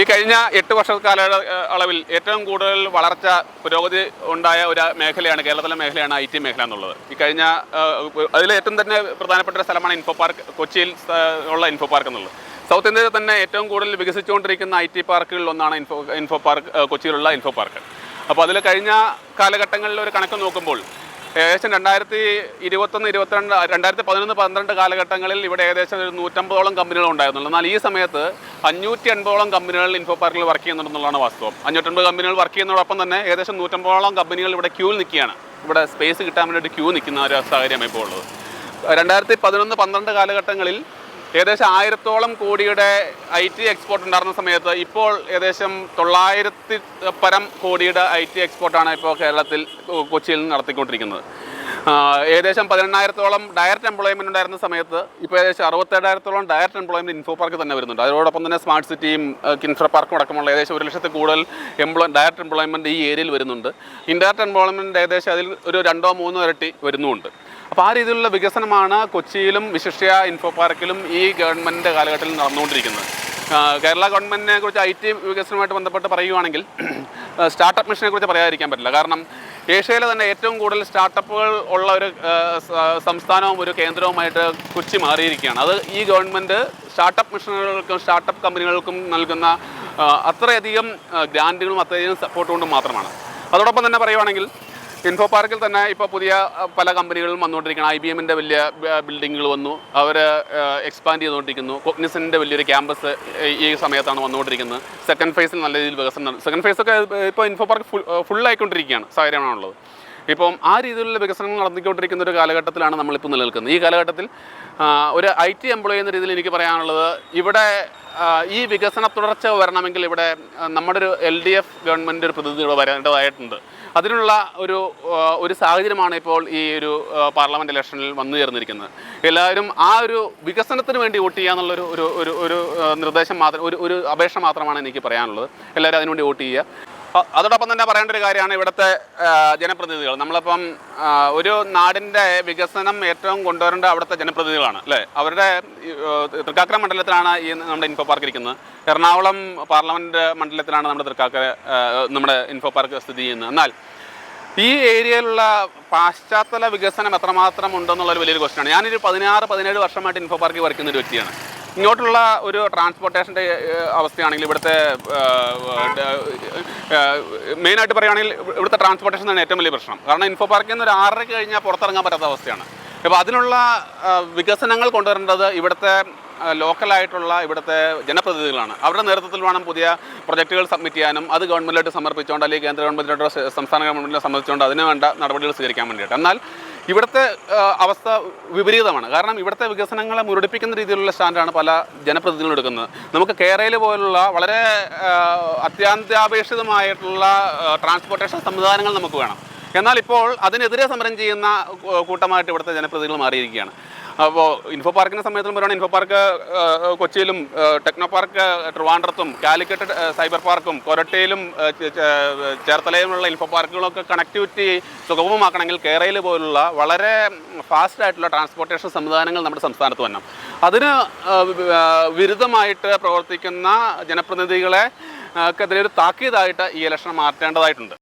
ഈ കഴിഞ്ഞ 8 വർഷ അളവിൽ ഏറ്റവും കൂടുതൽ വളർച്ച പുരോഗതി ഉണ്ടായ ഒരു മേഖലയാണ് കേരളത്തിലെ മേഖലയാണ് IT മേഖല എന്നുള്ളത്. ഈ കഴിഞ്ഞ അതിൽ ഏറ്റവും തന്നെ പ്രധാനപ്പെട്ട ഒരു സ്ഥലമാണ് ഇൻഫോ പാർക്ക്, കൊച്ചിയിൽ ഉള്ള ഇൻഫോ പാർക്ക് എന്നുള്ളത്. സൗത്ത് ഇന്ത്യയിൽ തന്നെ ഏറ്റവും കൂടുതൽ വികസിച്ചുകൊണ്ടിരിക്കുന്ന IT പാർക്കുകളിൽ ഒന്നാണ് ഇൻഫോ പാർക്ക്, കൊച്ചിയിലുള്ള ഇൻഫോ പാർക്ക്. അപ്പോൾ അതിൽ കഴിഞ്ഞ കാലഘട്ടങ്ങളിൽ ഒരു കണക്ക് നോക്കുമ്പോൾ ഏകദേശം 2021-22 2011-12 കാലഘട്ടങ്ങളിൽ ഇവിടെ ഏകദേശം ഒരു 150ഓളം കമ്പനികൾ ഉണ്ടായിരുന്നുള്ളൂ. എന്നാൽ ഈ സമയത്ത് 580ഓളം കമ്പനികൾ ഇൻഫോ പാർക്കിൽ വർക്ക് ചെയ്യുന്നുണ്ടെന്നുള്ളതാണ് വാസ്തവം. 550 കമ്പനികൾ വർക്ക് ചെയ്യുന്നതോടൊപ്പം തന്നെ ഏകദേശം 150ഓളം കമ്പനികൾ ഇവിടെ ക്യൂവിൽ നിൽക്കുകയാണ്. ഇവിടെ സ്പേസ് കിട്ടാൻ വേണ്ടിയിട്ട് ക്യൂ നിൽക്കുന്ന ഒരു സാഹചര്യമാണ് ഇപ്പോൾ ഉള്ളത്. 2011-12 കാലഘട്ടങ്ങളിൽ ഏകദേശം 1000ഓളം കോടിയുടെ IT എക്സ്പോർട്ട് ഉണ്ടായിരുന്ന സമയത്ത് ഇപ്പോൾ ഏകദേശം 900 പരം കോടിയുടെ IT എക്സ്പോർട്ടാണ് ഇപ്പോൾ കേരളത്തിൽ കൊച്ചിയിൽ നിന്ന് നടത്തിക്കൊണ്ടിരിക്കുന്നത്. ഏകദേശം 18,000ഓളം ഡയറക്റ്റ് എംപ്ലോയ്മെൻറ്റ് ഉണ്ടായിരുന്ന സമയത്ത് ഇപ്പോൾ ഏകദേശം 67,000ഓളം ഡയറക്റ്റ് എംപ്ലോയ്മെൻറ്റ് ഇൻഫോ പാർക്ക് തന്നെ വരുന്നുണ്ട്. അതോടൊപ്പം തന്നെ സ്മാർട്ട് സിറ്റിയും കിൻഫ്ര പാർക്കും അടക്കമുള്ള ഏകദേശം 1,00,000 കൂടുതൽ ഡയറക്റ്റ് എംപ്ലോയ്മെൻറ്റ് ഈ ഏരിയയിൽ വരുന്നുണ്ട്. ഇൻഡയറക്റ്റ് എംപ്ലോയ്മെൻറ്റ് ഏകദേശം അതിൽ ഒരു 2-3 ഇരട്ടി വരുന്നുമുണ്ട്. അപ്പോൾ ആ രീതിയിലുള്ള വികസനമാണ് കൊച്ചിയിലും വിശിഷ്യ ഇൻഫോ പാർക്കിലും ഈ ഗവൺമെൻറ് കാലഘട്ടത്തിൽ നടന്നുകൊണ്ടിരിക്കുന്നത്. കേരള ഗവൺമെൻറ്റിനെ കുറിച്ച് IT വികസനവുമായിട്ട് ബന്ധപ്പെട്ട് പറയുകയാണെങ്കിൽ സ്റ്റാർട്ടപ്പ് മിഷനെ കുറിച്ച് പറയാതിരിക്കാൻ പറ്റില്ല. കാരണം ഏഷ്യയിലെ തന്നെ ഏറ്റവും കൂടുതൽ സ്റ്റാർട്ടപ്പുകൾ ഉള്ള ഒരു സംസ്ഥാനവും ഒരു കേന്ദ്രവുമായിട്ട് കൊച്ചി മാറിയിരിക്കുകയാണ്. അത് ഈ ഗവൺമെൻറ് സ്റ്റാർട്ടപ്പ് മിഷനുകൾക്കും സ്റ്റാർട്ടപ്പ് കമ്പനികൾക്കും നൽകുന്ന അത്രയധികം ഗ്രാൻറ്റുകളും അത്രയധികം സപ്പോർട്ട് കൊണ്ടും മാത്രമാണ്. അതോടൊപ്പം തന്നെ പറയുവാണെങ്കിൽ ഇൻഫോ പാർക്കിൽ തന്നെ ഇപ്പോൾ പുതിയ പല കമ്പനികളും വന്നുകൊണ്ടിരിക്കുകയാണ്. IBMൻ്റെ വലിയ ബിൽഡിങ്ങുകൾ വന്നു, അവർ എക്സ്പാൻഡ് ചെയ്തുകൊണ്ടിരിക്കുന്നു. കോഗ്നിസൻ്റെ വലിയൊരു ക്യാമ്പസ് ഈ സമയത്താണ് വന്നുകൊണ്ടിരിക്കുന്നത്. സെക്കൻഡ് ഫേസിൽ നല്ല രീതിയിൽ വികസനം, സെക്കൻഡ് ഫേസൊക്കെ ഇപ്പോൾ ഇൻഫോ പാർക്ക് ഫുള്ളായിക്കൊണ്ടിരിക്കുകയാണ് സാഹചര്യമാണുള്ളത്. ഇപ്പം ആ രീതിയിലുള്ള വികസനങ്ങൾ നടത്തിക്കൊണ്ടിരിക്കുന്ന ഒരു കാലഘട്ടത്തിലാണ് നമ്മളിപ്പോൾ നിലനിൽക്കുന്നത്. ഈ കാലഘട്ടത്തിൽ ഒരു IT എംപ്ലോയി എന്ന രീതിയിൽ എനിക്ക് പറയാനുള്ളത്, ഇവിടെ ഈ വികസന തുടർച്ച വരണമെങ്കിൽ ഇവിടെ നമ്മുടെ ഒരു LDF ഗവൺമെൻറ് ഒരു പ്രതിനിധി ഇവിടെ വരേണ്ടതായിട്ടുണ്ട്. അതിനുള്ള ഒരു സാഹചര്യമാണ് ഇപ്പോൾ ഈ ഒരു പാർലമെൻറ്റ് ഇലക്ഷനിൽ വന്നു ചേർന്നിരിക്കുന്നത്. എല്ലാവരും ആ ഒരു വികസനത്തിന് വേണ്ടി വോട്ട് ചെയ്യുക എന്നുള്ളൊരു ഒരു നിർദ്ദേശം മാത്രം, ഒരു അപേക്ഷ മാത്രമാണ് എനിക്ക് പറയാനുള്ളത്. എല്ലാവരും അതിനുവേണ്ടി വോട്ട് ചെയ്യുക. അതോടൊപ്പം തന്നെ പറയേണ്ട ഒരു കാര്യമാണ് ഇവിടുത്തെ ജനപ്രതിനിധികൾ. നമ്മളിപ്പം ഒരു നാടിൻ്റെ വികസനം ഏറ്റവും കൊണ്ടുവരേണ്ട അവിടുത്തെ ജനപ്രതിനിധികളാണ് അല്ലേ. അവരുടെ തൃക്കാക്കര മണ്ഡലത്തിലാണ് ഈ നമ്മുടെ ഇൻഫോ പാർക്ക് ഇരിക്കുന്നത്. എറണാകുളം പാർലമെൻറ്റ് മണ്ഡലത്തിലാണ് നമ്മുടെ ഇൻഫോ പാർക്ക് സ്ഥിതി ചെയ്യുന്നത്. എന്നാൽ ഈ ഏരിയയിലുള്ള പാശ്ചാത്തല വികസനം എത്രമാത്രം ഉണ്ടെന്നുള്ളൊരു വലിയൊരു ക്വസ്റ്റ്യനാണ്. ഞാനൊരു 16-17 വർഷമായിട്ട് ഇൻഫോ പാർക്കിൽ വർക്ക് ചെയ്യുന്ന ഒരു വ്യക്തിയാണ്. ഇങ്ങോട്ടുള്ള ഒരു ട്രാൻസ്പോർട്ടേഷൻ്റെ അവസ്ഥയാണെങ്കിൽ ഇവിടുത്തെ മെയിനായിട്ട് പറയുകയാണെങ്കിൽ ഇവിടുത്തെ ട്രാൻസ്പോർട്ടേഷൻ തന്നെ ഏറ്റവും വലിയ പ്രശ്നം. കാരണം ഇൻഫോ പാർക്കിൽ നിന്ന് ഒരു 6:30 കഴിഞ്ഞാൽ പുറത്തിറങ്ങാൻ പറ്റാത്ത അവസ്ഥയാണ്. അപ്പോൾ അതിനുള്ള വികസനങ്ങൾ കൊണ്ടുവരേണ്ടത് ഇവിടുത്തെ ലോക്കലായിട്ടുള്ള ഇവിടുത്തെ ജനപ്രതിനിധികളാണ്. അവരുടെ നേതൃത്വത്തിൽ വേണം പുതിയ പ്രൊജക്റ്റുകൾ സബ്മിറ്റ് ചെയ്യാനും അത് ഗവൺമെൻറ്റിലോട്ട് സമർപ്പിച്ചുകൊണ്ട് അല്ലെങ്കിൽ കേന്ദ്ര ഗവൺമെൻറ്റിലോട്ടോ സംസ്ഥാന ഗവൺമെൻറ്റിലോ സമർപ്പിച്ചുകൊണ്ട് അതിന് വേണ്ട നടപടികൾ സ്വീകരിക്കാൻ വേണ്ടിയിട്ട്. എന്നാൽ ഇവിടുത്തെ അവസ്ഥ വിപരീതമാണ്. കാരണം ഇവിടുത്തെ വികസനങ്ങളെ മുരടിപ്പിക്കുന്ന രീതിയിലുള്ള സ്റ്റാൻഡാണ് പല ജനപ്രതിനിധികളും എടുക്കുന്നത്. നമുക്ക് കേരളയിൽ പോലുള്ള വളരെ അത്യന്താപേക്ഷിതമായിട്ടുള്ള ട്രാൻസ്പോർട്ടേഷൻ സംവിധാനങ്ങൾ നമുക്ക് വേണം. എന്നാൽ ഇപ്പോൾ അതിനെതിരെ സമരം ചെയ്യുന്ന കൂട്ടമായിട്ട് ഇവിടുത്തെ ജനപ്രതിനിധികൾ മാറിയിരിക്കുകയാണ്. അപ്പോൾ ഇൻഫോ പാർക്കിൻ്റെ സമയത്തും പറയുകയാണെങ്കിൽ ഇൻഫോ പാർക്ക് കൊച്ചിയിലും, ടെക്നോ പാർക്ക് ട്രിവാൻഡ്രത്തും, കാലിക്കറ്റ് സൈബർ പാർക്കും, കൊരട്ടയിലും ചേർത്തലയിലുമുള്ള ഇൻഫോ പാർക്കുകളൊക്കെ കണക്ടിവിറ്റി സുഗമമാക്കണമെങ്കിൽ കേരളയിൽ പോലുള്ള വളരെ ഫാസ്റ്റായിട്ടുള്ള ട്രാൻസ്പോർട്ടേഷൻ സംവിധാനങ്ങൾ നമ്മുടെ സംസ്ഥാനത്ത് വരണം. അതിന് വിരുദ്ധമായിട്ട് പ്രവർത്തിക്കുന്ന ജനപ്രതിനിധികളെ ക്കെതിരെ ഒരു താക്കീതായിട്ട് ഈ ഇലക്ഷൻ മാറ്റേണ്ടതായിട്ടുണ്ട്.